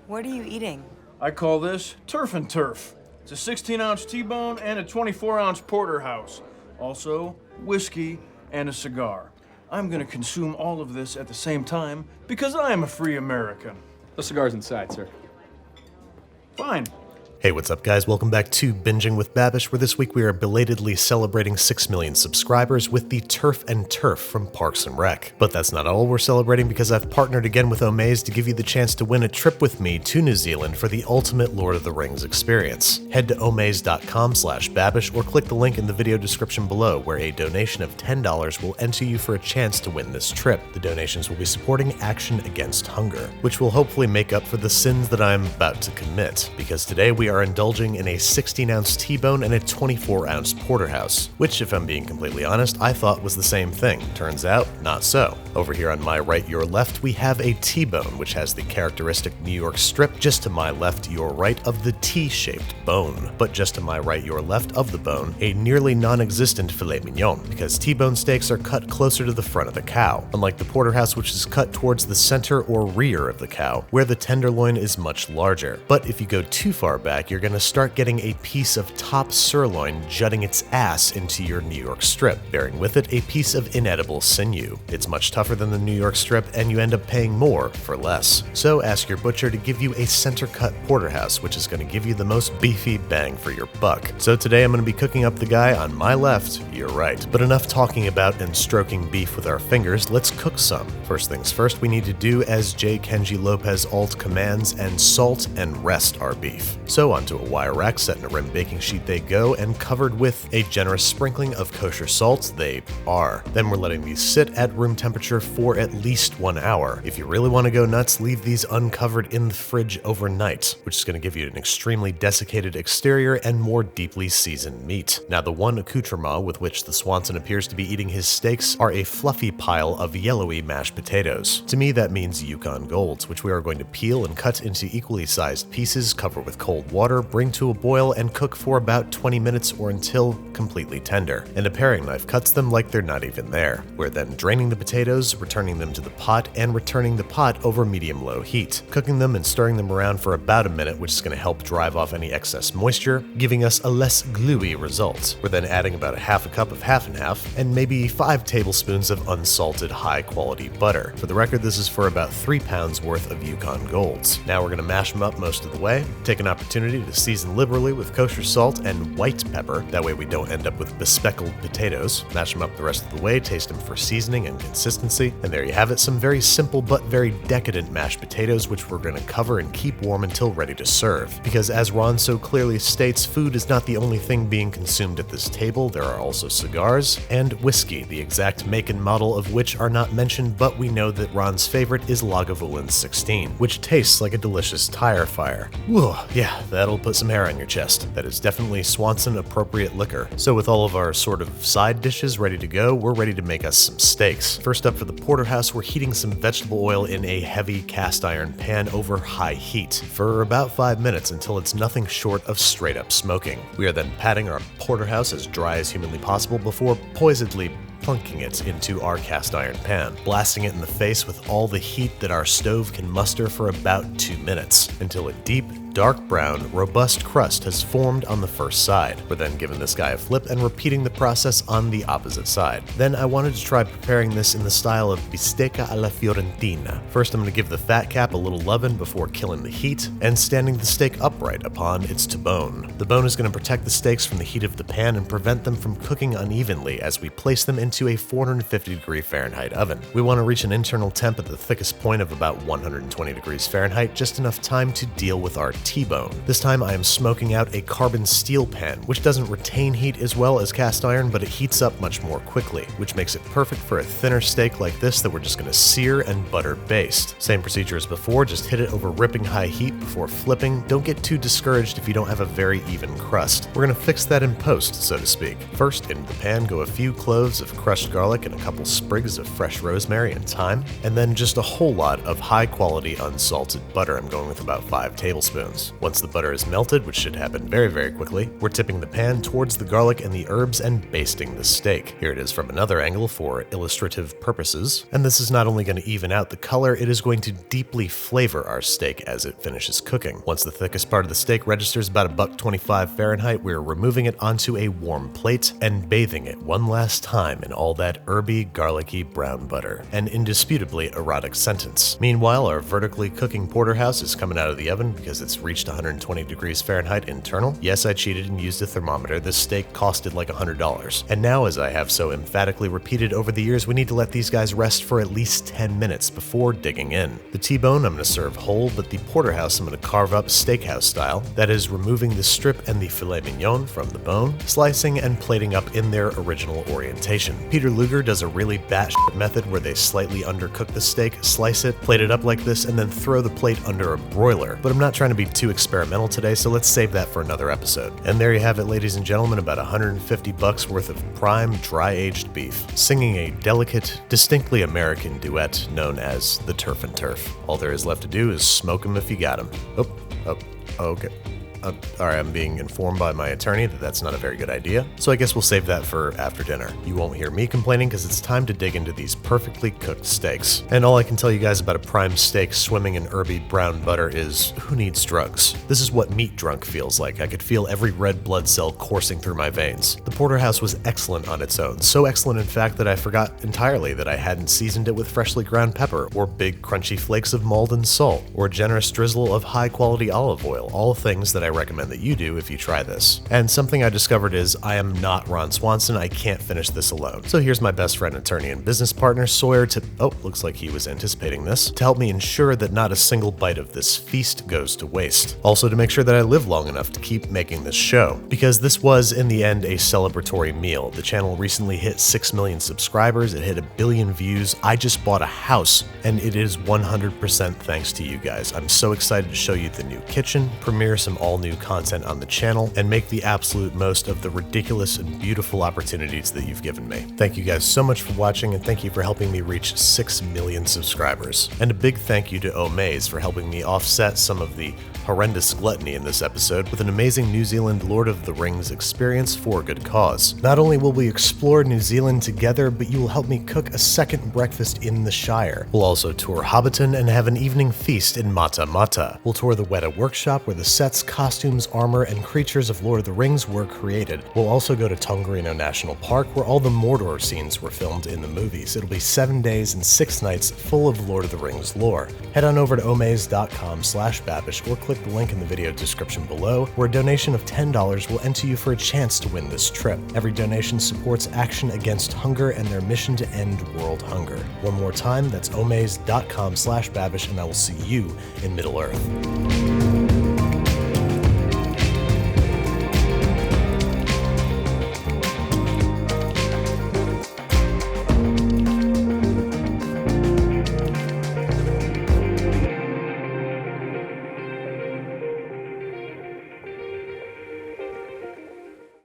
What are you eating? I call this Turf and Turf. It's a 16-ounce Tbone and a 24-ounce porterhouse. Also, whiskey and a cigar. I'm gonna consume all of this at the same time because I am a free American. The cigar's inside, sir. Fine. Hey, what's up guys? Welcome back to Binging with Babish, where this week we are belatedly celebrating 6 million subscribers with the Turf and Turf from Parks and Rec. But that's not all we're celebrating, because I've partnered again with Omaze to give you the chance to win a trip with me to New Zealand for the ultimate Lord of the Rings experience. Head to omaze.com/babish or click the link in the video description below, where a donation of $10 will enter you for a chance to win this trip. The donations will be supporting Action Against Hunger, which will hopefully make up for the sins that I'm about to commit, because today we are indulging in a 16-ounce Tbone and a 24-ounce porterhouse, which, if I'm being completely honest, I thought was the same thing. Turns out, not so. Over here on my right, your left, we have a Tbone, which has the characteristic New York strip just to my left, your right of the T-shaped bone. But just to my right, your left of the bone, a nearly non-existent filet mignon, because T-bone steaks are cut closer to the front of the cow, unlike the porterhouse, which is cut towards the center or rear of the cow, where the tenderloin is much larger. But if you go too far back, you're going to start getting a piece of top sirloin jutting its ass into your New York strip, bearing with it a piece of inedible sinew. It's much tougher than the New York strip, and you end up paying more for less. So ask your butcher to give you a center-cut porterhouse, which is going to give you the most beefy bang for your buck. So today I'm going to be cooking up the guy on my left, your right. But enough talking about and stroking beef with our fingers, let's cook some. First things first, we need to do as J. Kenji Lopez alt commands and salt and rest our beef. So onto a wire rack set in a rim baking sheet they go, and covered with a generous sprinkling of kosher salt they are. Then we're letting these sit at room temperature for at least 1 hour. If you really want to go nuts, leave these uncovered in the fridge overnight, which is going to give you an extremely desiccated exterior and more deeply seasoned meat. Now, the one accoutrement with which the Swanson appears to be eating his steaks are a fluffy pile of yellowy mashed potatoes. To me, that means Yukon Golds, which we are going to peel and cut into equally sized pieces, cover with cold water, bring to a boil, and cook for about 20 minutes or until completely tender. And a paring knife cuts them like they're not even there. We're then draining the potatoes, returning them to the pot, and returning the pot over medium-low heat, cooking them and stirring them around for about a minute, which is going to help drive off any excess moisture, giving us a less gluey result. We're then adding about a half a cup of half and half, and maybe 5 tablespoons of unsalted high-quality butter. For the record, this is for about 3 pounds worth of Yukon Golds. Now we're going to mash them up most of the way, take an opportunity to season liberally with kosher salt and white pepper, that way we don't end up with bespeckled potatoes. Mash them up the rest of the way, taste them for seasoning and consistency, and there you have it, some very simple but very decadent mashed potatoes, which we're going to cover and keep warm until ready to serve. Because as Ron so clearly states, food is not the only thing being consumed at this table. There are also cigars and whiskey, the exact make and model of which are not mentioned, but we know that Ron's favorite is Lagavulin 16, which tastes like a delicious tire fire. Whew, yeah, that'll put some hair on your chest. That is definitely Swanson appropriate liquor. So with all of our sort of side dishes ready to go, we're ready to make us some steaks. First up, for the porterhouse, we're heating some vegetable oil in a heavy cast iron pan over high heat for about 5 minutes until it's nothing short of straight up smoking. We are then patting our porterhouse as dry as humanly possible before poisedly plunking it into our cast iron pan, blasting it in the face with all the heat that our stove can muster for about 2 minutes, until a deep, dark brown, robust crust has formed on the first side. We're then giving this guy a flip and repeating the process on the opposite side. Then I wanted to try preparing this in the style of bistecca alla fiorentina. First, I'm going to give the fat cap a little loving before killing the heat and standing the steak upright upon its Tbone. The bone is going to protect the steaks from the heat of the pan and prevent them from cooking unevenly as we place them into a 450-degree Fahrenheit oven. We want to reach an internal temp at the thickest point of about 120 degrees Fahrenheit, just enough time to deal with our Tbone. This time I am smoking out a carbon steel pan, which doesn't retain heat as well as cast iron, but it heats up much more quickly, which makes it perfect for a thinner steak like this that we're just going to sear and butter baste. Same procedure as before, just hit it over ripping high heat before flipping. Don't get too discouraged if you don't have a very even crust. We're going to fix that in post, so to speak. First, into the pan go a few cloves of crushed garlic and a couple sprigs of fresh rosemary and thyme, and then just a whole lot of high quality unsalted butter. I'm going with about 5 tablespoons. stones. Once the butter is melted, which should happen very quickly, we're tipping the pan towards the garlic and the herbs and basting the steak. Here it is from another angle for illustrative purposes. And this is not only going to even out the color, it is going to deeply flavor our steak as it finishes cooking. Once the thickest part of the steak registers about $125 Fahrenheit, we're removing it onto a warm plate and bathing it one last time in all that herby, garlicky brown butter. An indisputably erotic sentence. Meanwhile, our vertically cooking porterhouse is coming out of the oven because it's reached 120 degrees Fahrenheit internal. Yes, I cheated and used a thermometer. This steak costed like $100. And now, as I have so emphatically repeated over the years, we need to let these guys rest for at least 10 minutes before digging in. The T-bone I'm going to serve whole, but the porterhouse I'm going to carve up steakhouse style. That is, removing the strip and the filet mignon from the bone, slicing and plating up in their original orientation. Peter Luger does a really batshit method where they slightly undercook the steak, slice it, plate it up like this, and then throw the plate under a broiler. But I'm not trying to be too experimental today, so let's save that for another episode. And there you have it, ladies and gentlemen, about $150 worth of prime dry-aged beef, singing a delicate, distinctly American duet known as the Turf and Turf. All there is left to do is smoke 'em if you got 'em. Okay. Alright, I'm being informed by my attorney that that's not a very good idea, so I guess we'll save that for after dinner. You won't hear me complaining because it's time to dig into these perfectly cooked steaks. And all I can tell you guys about a prime steak swimming in herby brown butter is, who needs drugs? This is what meat drunk feels like. I could feel every red blood cell coursing through my veins. The porterhouse was excellent on its own, so excellent in fact that I forgot entirely that I hadn't seasoned it with freshly ground pepper, or big crunchy flakes of Malden salt, or a generous drizzle of high quality olive oil, all things that I recommend that you do if you try this. And something I discovered is I am not Ron Swanson, I can't finish this alone. So here's my best friend, attorney, and business partner, Sawyer, looks like he was anticipating this, to help me ensure that not a single bite of this feast goes to waste. Also to make sure that I live long enough to keep making this show. Because this was, in the end, a celebratory meal. The channel recently hit 6 million subscribers, it hit 1 billion views, I just bought a house, and it is 100% thanks to you guys. I'm so excited to show you the new kitchen, premiere some all-new content on the channel, and make the absolute most of the ridiculous and beautiful opportunities that you've given me. Thank you guys so much for watching, and thank you for helping me reach 6 million subscribers. And a big thank you to Omaze for helping me offset some of the horrendous gluttony in this episode with an amazing New Zealand Lord of the Rings experience for a good cause. Not only will we explore New Zealand together, but you will help me cook a second breakfast in the Shire. We'll also tour Hobbiton and have an evening feast in Mata Mata. We'll tour the Weta workshop where the sets, costumes, armor, and creatures of Lord of the Rings were created. We'll also go to Tongariro National Park where all the Mordor scenes were filmed in the movies. It'll be 7 days and 6 nights full of Lord of the Rings lore. Head on over to omaze.com/babish or click the link in the video description below, where a donation of $10 will enter you for a chance to win this trip. Every donation supports Action Against Hunger and their mission to end world hunger. One more time, that's omaze.com/babish, and I will see you in Middle Earth.